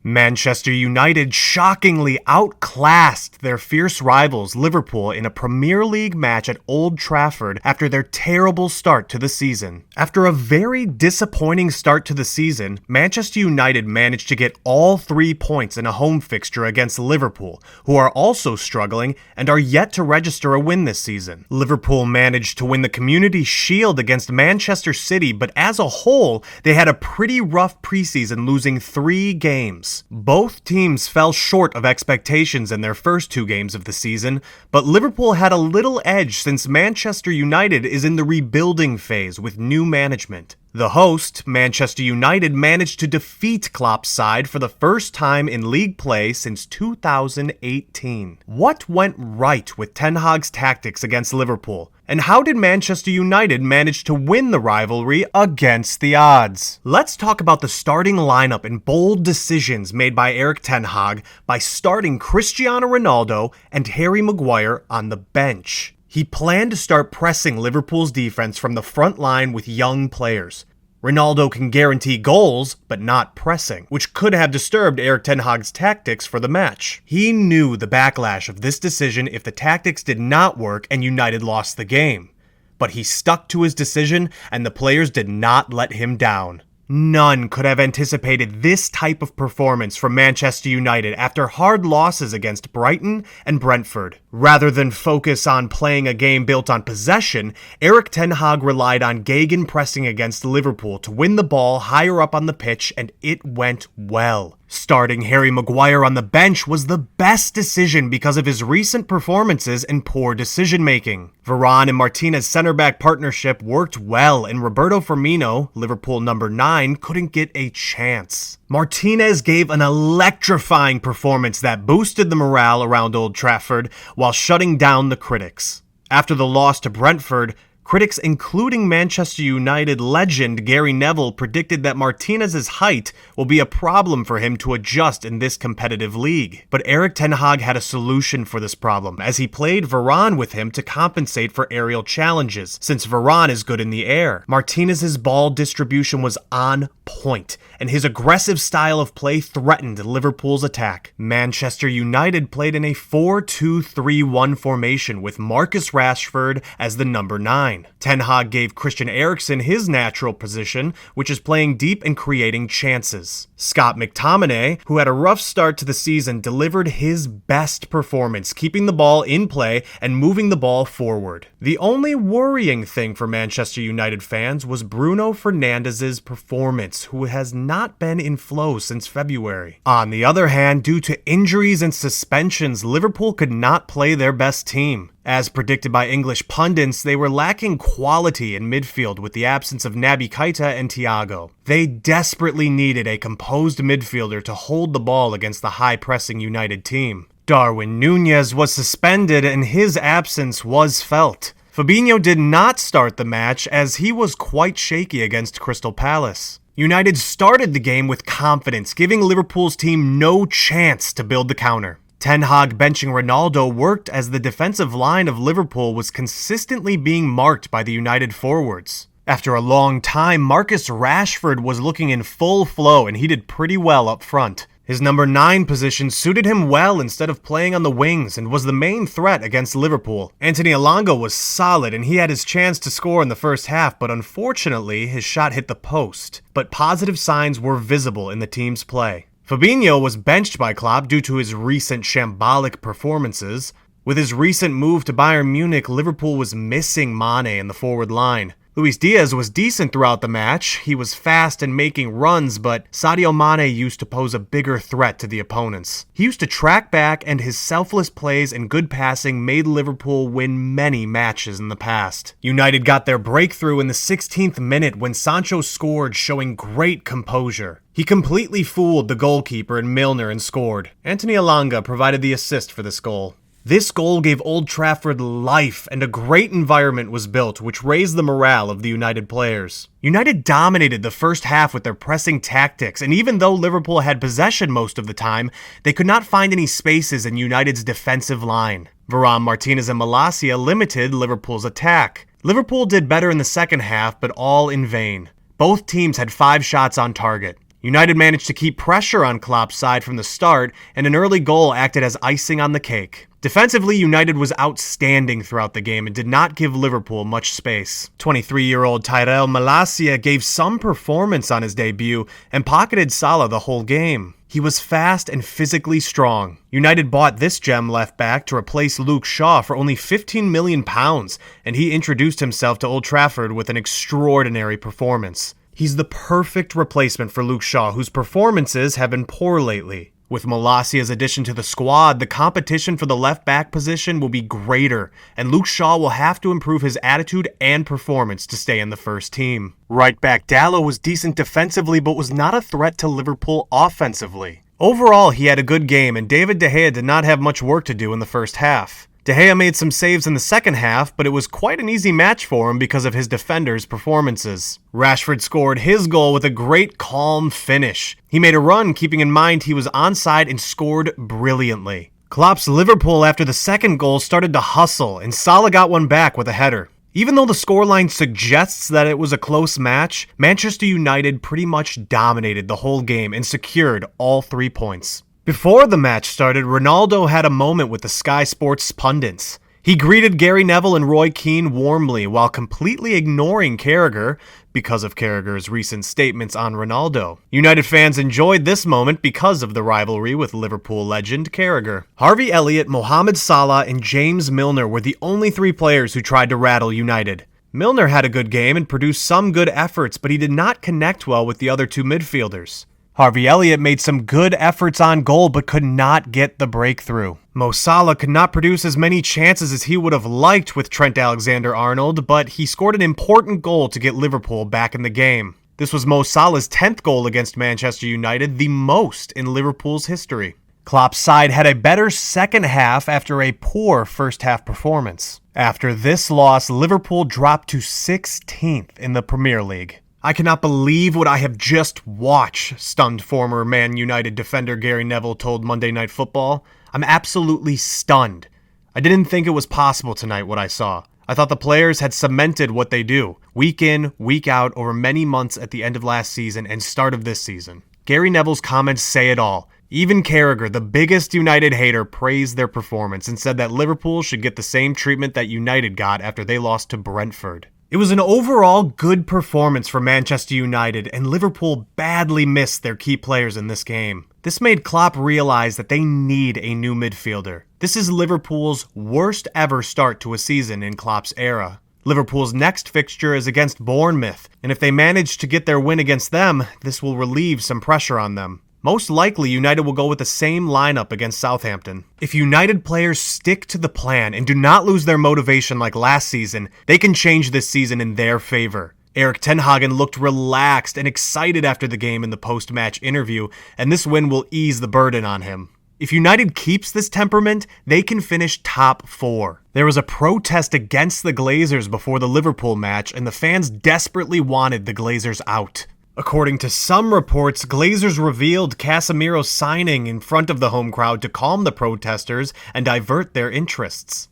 Manchester United shockingly outclassed their fierce rivals Liverpool in a Premier League match at Old Trafford after their terrible start to the season. After a very disappointing start to the season, Manchester United managed to get all 3 points in a home fixture against Liverpool, who are also struggling and are yet to register a win this season. Liverpool managed to win the Community Shield against Manchester City, but as a whole, they had a pretty rough preseason, losing 3 games. Both teams fell short of expectations in their first 2 games of the season, but Liverpool had a little edge since Manchester United is in the rebuilding phase with new management. The host, Manchester United, managed to defeat Klopp's side for the first time in league play since 2018. What went right with Ten Hag's tactics against Liverpool? And how did Manchester United manage to win the rivalry against the odds? Let's talk about the starting lineup and bold decisions made by Erik Ten Hag by starting Cristiano Ronaldo and Harry Maguire on the bench. He planned to start pressing Liverpool's defense from the front line with young players. Ronaldo can guarantee goals, but not pressing, which could have disturbed Erik Ten Hag's tactics for the match. He knew the backlash of this decision if the tactics did not work and United lost the game. But he stuck to his decision, and the players did not let him down. None could have anticipated this type of performance from Manchester United after hard losses against Brighton and Brentford. Rather than focus on playing a game built on possession, Erik Ten Hag relied on gegenpressing against Liverpool to win the ball higher up on the pitch, and it went well. Starting Harry Maguire on the bench was the best decision because of his recent performances and poor decision-making. Varane and Martinez center-back partnership worked well, and Roberto Firmino, Liverpool number 9, couldn't get a chance. Martinez gave an electrifying performance that boosted the morale around Old Trafford while shutting down the critics. After the loss to Brentford, critics, including Manchester United legend Gary Neville, predicted that Martinez's height will be a problem for him to adjust in this competitive league. But Erik Ten Hag had a solution for this problem, as he played Varane with him to compensate for aerial challenges, since Varane is good in the air. Martinez's ball distribution was on point, and his aggressive style of play threatened Liverpool's attack. Manchester United played in a 4-2-3-1 formation with Marcus Rashford as the number 9. Ten Hag gave Christian Eriksen his natural position, which is playing deep and creating chances. Scott McTominay, who had a rough start to the season, delivered his best performance, keeping the ball in play and moving the ball forward. The only worrying thing for Manchester United fans was Bruno Fernandes' performance, who has not been in flow since February. On the other hand, due to injuries and suspensions, Liverpool could not play their best team. As predicted by English pundits, they were lacking quality in midfield with the absence of Naby Keita and Thiago. They desperately needed a composed midfielder to hold the ball against the high-pressing United team. Darwin Núñez was suspended and his absence was felt. Fabinho did not start the match as he was quite shaky against Crystal Palace. United started the game with confidence, giving Liverpool's team no chance to build the counter. Ten Hag benching Ronaldo worked as the defensive line of Liverpool was consistently being marked by the United forwards. After a long time, Marcus Rashford was looking in full flow and he did pretty well up front. His number 9 position suited him well instead of playing on the wings and was the main threat against Liverpool. Anthony Elanga was solid and he had his chance to score in the first half, but unfortunately his shot hit the post. But positive signs were visible in the team's play. Fabinho was benched by Klopp due to his recent shambolic performances. With his recent move to Bayern Munich, Liverpool was missing Mane in the forward line. Luis Diaz was decent throughout the match. He was fast and making runs, but Sadio Mane used to pose a bigger threat to the opponents. He used to track back, and his selfless plays and good passing made Liverpool win many matches in the past. United got their breakthrough in the 16th minute when Sancho scored, showing great composure. He completely fooled the goalkeeper and Milner and scored. Anthony Elanga provided the assist for this goal. This goal gave Old Trafford life, and a great environment was built, which raised the morale of the United players. United dominated the first half with their pressing tactics, and even though Liverpool had possession most of the time, they could not find any spaces in United's defensive line. Varane, Martinez, and Malacia limited Liverpool's attack. Liverpool did better in the second half, but all in vain. Both teams had 5 shots on target. United managed to keep pressure on Klopp's side from the start, and an early goal acted as icing on the cake. Defensively, United was outstanding throughout the game and did not give Liverpool much space. 23-year-old Tyrell Malacia gave some performance on his debut and pocketed Salah the whole game. He was fast and physically strong. United bought this gem left back to replace Luke Shaw for only £15 million, and he introduced himself to Old Trafford with an extraordinary performance. He's the perfect replacement for Luke Shaw, whose performances have been poor lately. With Malacia's addition to the squad, the competition for the left-back position will be greater, and Luke Shaw will have to improve his attitude and performance to stay in the first team. Right-back Dalot was decent defensively, but was not a threat to Liverpool offensively. Overall, he had a good game, and David De Gea did not have much work to do in the first half. De Gea made some saves in the second half, but it was quite an easy match for him because of his defenders' performances. Rashford scored his goal with a great calm finish. He made a run keeping in mind he was onside and scored brilliantly. Klopp's Liverpool after the second goal started to hustle, and Salah got one back with a header. Even though the scoreline suggests that it was a close match, Manchester United pretty much dominated the whole game and secured all 3 points. Before the match started, Ronaldo had a moment with the Sky Sports pundits. He greeted Gary Neville and Roy Keane warmly while completely ignoring Carragher because of Carragher's recent statements on Ronaldo. United fans enjoyed this moment because of the rivalry with Liverpool legend Carragher. Harvey Elliott, Mohamed Salah, and James Milner were the only 3 players who tried to rattle United. Milner had a good game and produced some good efforts, but he did not connect well with the other 2 midfielders. Harvey Elliott made some good efforts on goal but could not get the breakthrough. Mo Salah could not produce as many chances as he would have liked with Trent Alexander-Arnold, but he scored an important goal to get Liverpool back in the game. This was Mo Salah's 10th goal against Manchester United, the most in Liverpool's history. Klopp's side had a better second half after a poor first half performance. After this loss, Liverpool dropped to 16th in the Premier League. I cannot believe what I have just watched, stunned former Man United defender Gary Neville told Monday Night Football. I'm absolutely stunned. I didn't think it was possible tonight what I saw. I thought the players had cemented what they do, week in, week out, over many months at the end of last season and start of this season. Gary Neville's comments say it all. Even Carragher, the biggest United hater, praised their performance and said that Liverpool should get the same treatment that United got after they lost to Brentford. It was an overall good performance for Manchester United, and Liverpool badly missed their key players in this game. This made Klopp realize that they need a new midfielder. This is Liverpool's worst ever start to a season in Klopp's era. Liverpool's next fixture is against Bournemouth, and if they manage to get their win against them, this will relieve some pressure on them. Most likely, United will go with the same lineup against Southampton. If United players stick to the plan and do not lose their motivation like last season, they can change this season in their favor. Erik ten Hag looked relaxed and excited after the game in the post-match interview, and this win will ease the burden on him. If United keeps this temperament, they can finish top 4. There was a protest against the Glazers before the Liverpool match, and the fans desperately wanted the Glazers out. According to some reports, Glazers revealed Casemiro's signing in front of the home crowd to calm the protesters and divert their interests.